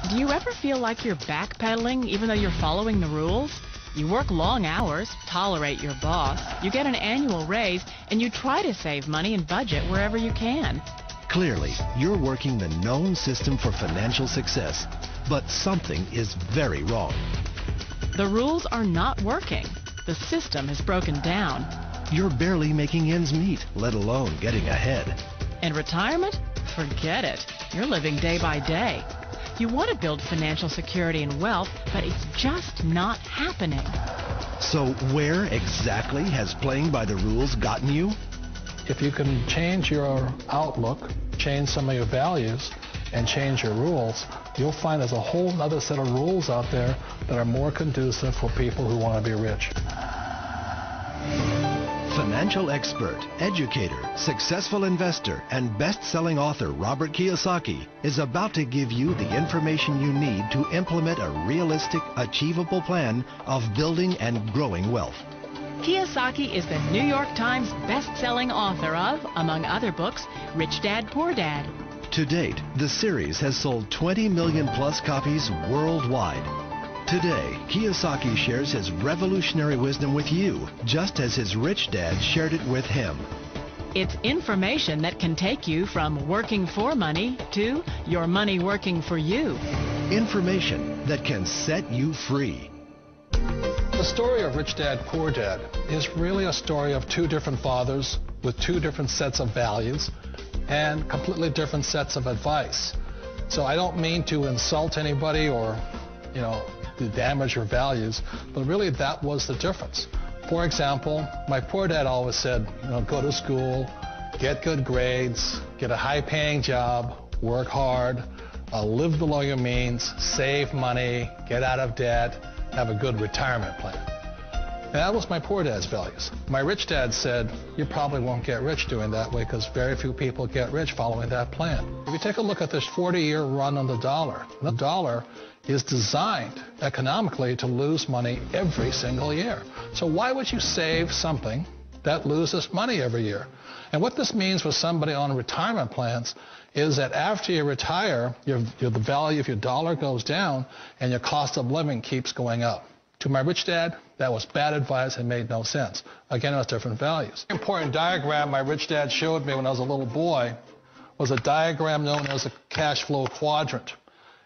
Do you ever feel like you're backpedaling even though you're following the rules? You work long hours, tolerate your boss, you get an annual raise, and you try to save money and budget wherever you can. Clearly, you're working the known system for financial success, but something is very wrong. The rules are not working. The system has broken down. You're barely making ends meet, let alone getting ahead. And retirement? Forget it. You're living day by day. You want to build financial security and wealth, but it's just not happening. So where exactly has playing by the rules gotten you? If you can change your outlook, change some of your values, and change your rules, you'll find there's a whole other set of rules out there that are more conducive for people who want to be rich. Financial expert, educator, successful investor, and best-selling author Robert Kiyosaki is about to give you the information you need to implement a realistic, achievable plan of building and growing wealth. Kiyosaki is the New York Times best-selling author of, among other books, Rich Dad, Poor Dad. To date, the series has sold 20 million plus copies worldwide. Today, Kiyosaki shares his revolutionary wisdom with you, just as his rich dad shared it with him. It's information that can take you from working for money to your money working for you. Information that can set you free. The story of Rich Dad, Poor Dad is really a story of two different fathers with two different sets of values and completely different sets of advice. So I don't mean to insult anybody or, to damage your values, but really that was the difference. For example, my poor dad always said, go to school, get good grades, get a high-paying job, work hard, live below your means, save money, get out of debt, have a good retirement plan. And that was my poor dad's values. My rich dad said, you probably won't get rich doing that way because very few people get rich following that plan. If you take a look at this 40-year run on the dollar is designed economically to lose money every single year. So why would you save something that loses money every year? And what this means for somebody on retirement plans is that after you retire, the value of your dollar goes down and your cost of living keeps going up. To my rich dad, that was bad advice and made no sense. Again, it was different values. An important diagram my rich dad showed me when I was a little boy was a diagram known as a cash flow quadrant.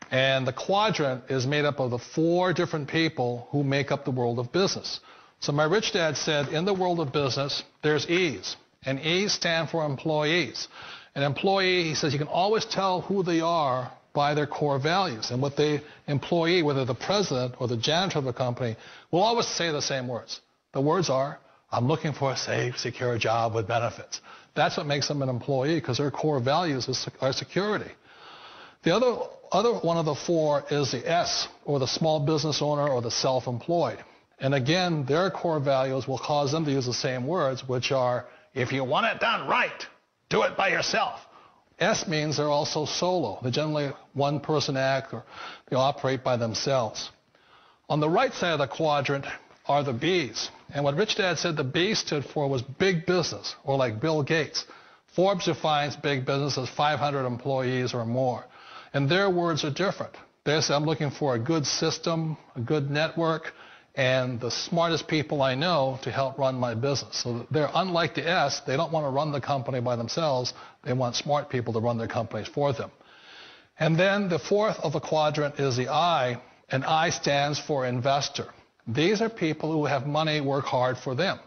And the quadrant is made up of the four different people who make up the world of business. So my rich dad said, in the world of business, there's E's. And E's stand for employees. An employee, he says, you can always tell who they are by their core values. And what the employee, whether the president or the janitor of the company, will always say the same words. The words are, I'm looking for a safe, secure job with benefits. That's what makes them an employee, because their core values are security. The other one of the four is the S, or the small business owner or the self-employed. And again, their core values will cause them to use the same words, which are, if you want it done right, do it by yourself. S means they're also solo. They're generally one-person act, or they operate by themselves. On the right side of the quadrant are the B's. And what Rich Dad said the B stood for was big business, or like Bill Gates. Forbes defines big business as 500 employees or more. And their words are different. They say, I'm looking for a good system, a good network, and the smartest people I know to help run my business. So they're unlike the S. They don't want to run the company by themselves. They want smart people to run their companies for them. And then the fourth of the quadrant is the I, and I stands for investor. These are people who have money work hard for them.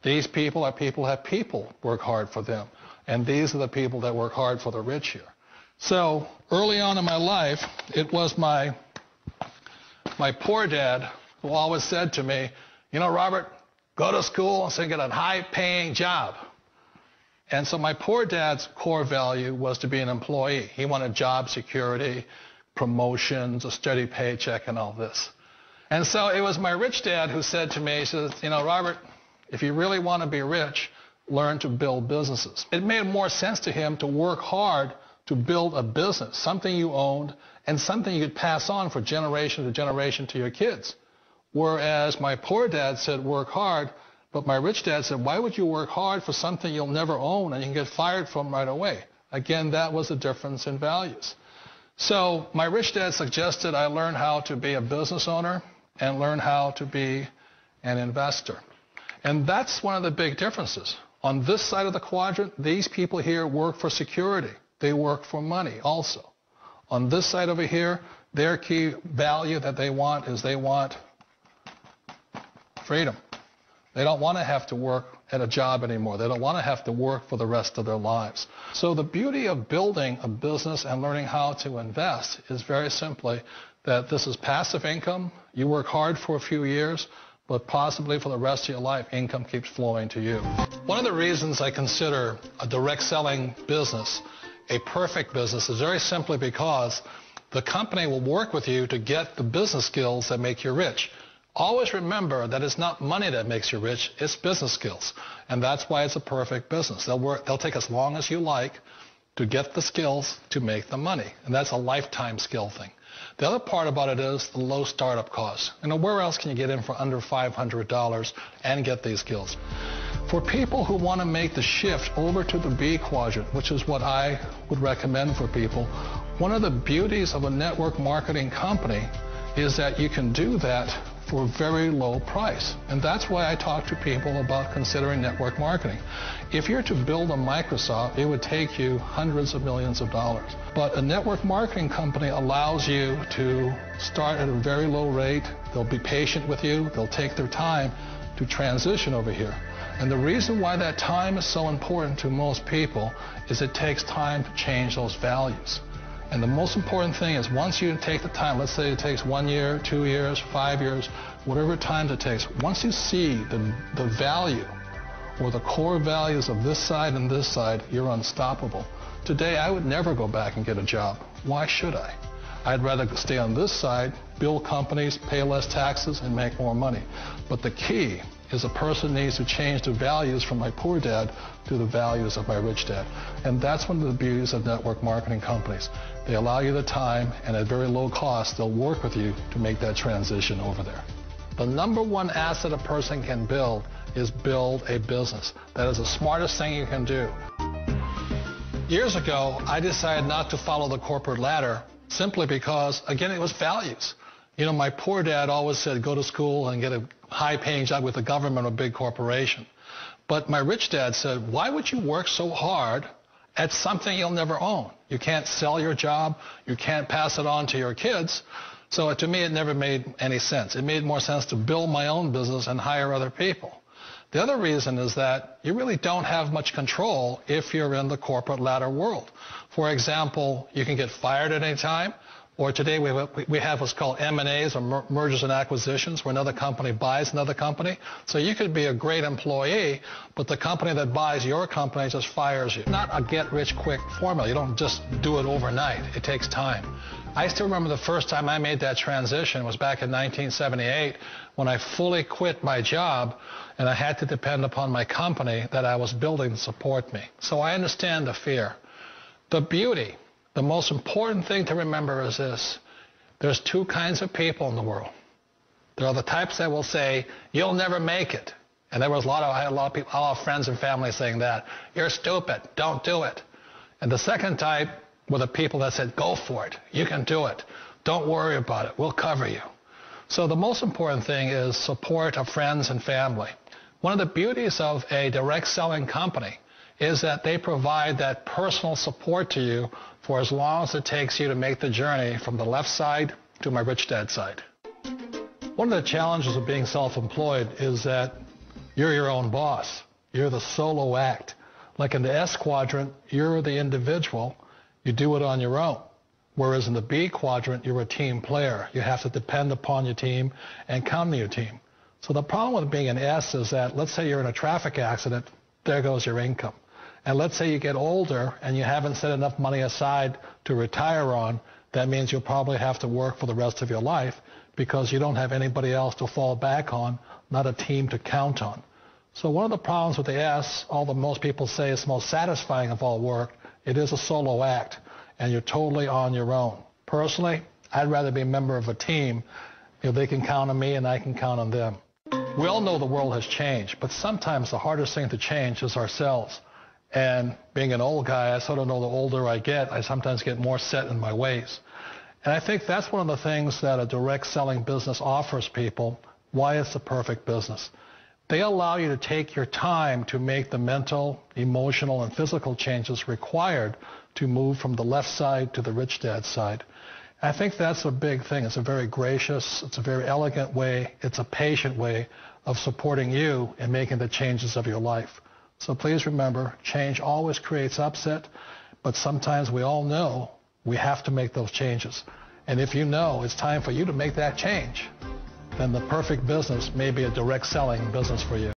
These people are people who have people work hard for them. And these are the people that work hard for the rich here. So early on in my life, it was my poor dad who always said to me, Robert, go to school and get a high-paying job. And so my poor dad's core value was to be an employee. He wanted job security, promotions, a steady paycheck, and all this. And so it was my rich dad who said to me, he says, Robert, if you really want to be rich, learn to build businesses. It made more sense to him to work hard to build a business, something you owned, and something you could pass on for generation to generation to your kids. Whereas my poor dad said work hard, but my rich dad said, why would you work hard for something you'll never own and you can get fired from right away? Again, that was the difference in values. So my rich dad suggested I learn how to be a business owner and learn how to be an investor. And that's one of the big differences. On this side of the quadrant, these people here work for security. They work for money also. On this side over here, their key value that they want is they want freedom. They don't want to have to work at a job anymore. They don't want to have to work for the rest of their lives. So the beauty of building a business and learning how to invest is very simply that this is passive income. You work hard for a few years, but possibly for the rest of your life, income keeps flowing to you. One of the reasons I consider a direct selling business a perfect business is very simply because the company will work with you to get the business skills that make you rich. Always remember that it's not money that makes you rich, it's business skills. And that's why it's a perfect business. They'll take as long as you like to get the skills to make the money. And that's a lifetime skill thing. The other part about it is the low startup costs. Where else can you get in for under $500 and get these skills? For people who want to make the shift over to the B quadrant, which is what I would recommend for people, one of the beauties of a network marketing company is that you can do that for a very low price. And that's why I talk to people about considering network marketing. If you're to build a Microsoft, it would take you hundreds of millions of dollars. But a network marketing company allows you to start at a very low rate. They'll be patient with you. They'll take their time to transition over here. And the reason why that time is so important to most people is it takes time to change those values. And the most important thing is once you take the time, let's say it takes 1 year, 2 years, 5 years, whatever time it takes, once you see the value or the core values of this side and this side, you're unstoppable. Today, I would never go back and get a job. Why should I? I'd rather stay on this side, build companies, pay less taxes, and make more money. But the key is a person needs to change the values from my poor dad to the values of my rich dad. And that's one of the beauties of network marketing companies. They allow you the time, and at very low cost, they'll work with you to make that transition over there. The number one asset a person can build is build a business. That is the smartest thing you can do. Years ago, I decided not to follow the corporate ladder simply because, again, it was values. My poor dad always said, go to school and get a high-paying job with the government or big corporation. But my rich dad said, why would you work so hard at something you'll never own? You can't sell your job. You can't pass it on to your kids. So to me, it never made any sense. It made more sense to build my own business and hire other people. The other reason is that you really don't have much control if you're in the corporate ladder world. For example, you can get fired at any time. Or today we have what's called M&As, or mergers and acquisitions, where another company buys another company. So you could be a great employee, but the company that buys your company just fires you. Not a get-rich-quick formula. You don't just do it overnight. It takes time. I still remember the first time I made that transition was back in 1978 when I fully quit my job and I had to depend upon my company that I was building to support me. So I understand the fear. The beauty. The most important thing to remember is this. There's two kinds of people in the world. There are the types that will say, you'll never make it. And I had a lot of people, a lot of friends and family saying that. You're stupid. Don't do it. And the second type were the people that said, go for it. You can do it. Don't worry about it. We'll cover you. So the most important thing is support of friends and family. One of the beauties of a direct selling company is that they provide that personal support to you for as long as it takes you to make the journey from the left side to my rich dad side. One of the challenges of being self-employed is that you're your own boss. You're the solo act. Like in the S quadrant, you're the individual. You do it on your own. Whereas in the B quadrant, you're a team player. You have to depend upon your team and count on your team. So the problem with being an S is that, let's say you're in a traffic accident, there goes your income. And let's say you get older and you haven't set enough money aside to retire on, that means you'll probably have to work for the rest of your life because you don't have anybody else to fall back on, not a team to count on. So one of the problems with the S, although most people say it's the most satisfying of all work, it is a solo act and you're totally on your own. Personally, I'd rather be a member of a team. They can count on me and I can count on them. We all know the world has changed, but sometimes the hardest thing to change is ourselves. And being an old guy, I sort of know the older I get, I sometimes get more set in my ways. And I think that's one of the things that a direct selling business offers people, why it's the perfect business. They allow you to take your time to make the mental, emotional, and physical changes required to move from the left side to the rich dad side. I think that's a big thing. It's a very gracious, it's a very elegant way, it's a patient way of supporting you in making the changes of your life. So please remember, change always creates upset, but sometimes we all know we have to make those changes. And if you know it's time for you to make that change, then the perfect business may be a direct selling business for you.